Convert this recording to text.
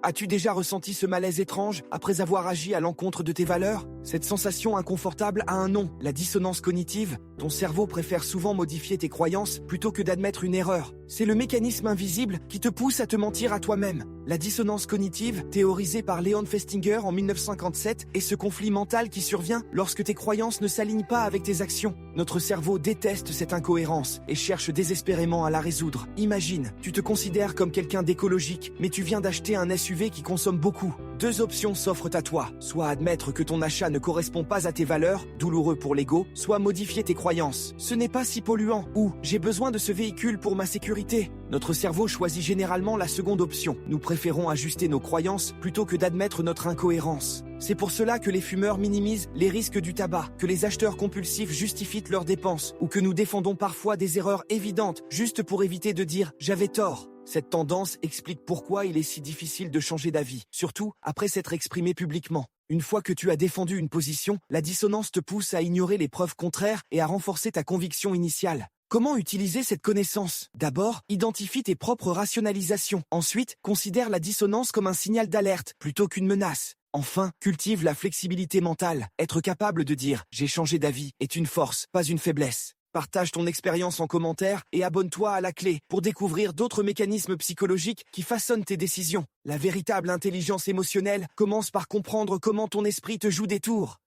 As-tu déjà ressenti ce malaise étrange après avoir agi à l'encontre de tes valeurs? Cette sensation inconfortable a un nom, la dissonance cognitive. Ton cerveau préfère souvent modifier tes croyances plutôt que d'admettre une erreur. C'est le mécanisme invisible qui te pousse à te mentir à toi-même. La dissonance cognitive, théorisée par Leon Festinger en 1957, est ce conflit mental qui survient lorsque tes croyances ne s'alignent pas avec tes actions. Notre cerveau déteste cette incohérence et cherche désespérément à la résoudre. Imagine, tu te considères comme quelqu'un d'écologique, mais tu viens d'acheter un SUV qui consomme beaucoup. Deux options s'offrent à toi, soit admettre que ton achat ne correspond pas à tes valeurs, douloureux pour l'ego, soit modifier tes croyances. Ce n'est pas si polluant, ou j'ai besoin de ce véhicule pour ma sécurité. Notre cerveau choisit généralement la seconde option. Nous préférons ajuster nos croyances plutôt que d'admettre notre incohérence. C'est pour cela que les fumeurs minimisent les risques du tabac, que les acheteurs compulsifs justifient leurs dépenses, ou que nous défendons parfois des erreurs évidentes juste pour éviter de dire « j'avais tort ». Cette tendance explique pourquoi il est si difficile de changer d'avis, surtout après s'être exprimé publiquement. Une fois que tu as défendu une position, la dissonance te pousse à ignorer les preuves contraires et à renforcer ta conviction initiale. Comment utiliser cette connaissance? D'abord, identifie tes propres rationalisations. Ensuite, considère la dissonance comme un signal d'alerte plutôt qu'une menace. Enfin, cultive la flexibilité mentale. Être capable de dire « j'ai changé d'avis » est une force, pas une faiblesse. Partage ton expérience en commentaire et abonne-toi à la clé pour découvrir d'autres mécanismes psychologiques qui façonnent tes décisions. La véritable intelligence émotionnelle commence par comprendre comment ton esprit te joue des tours.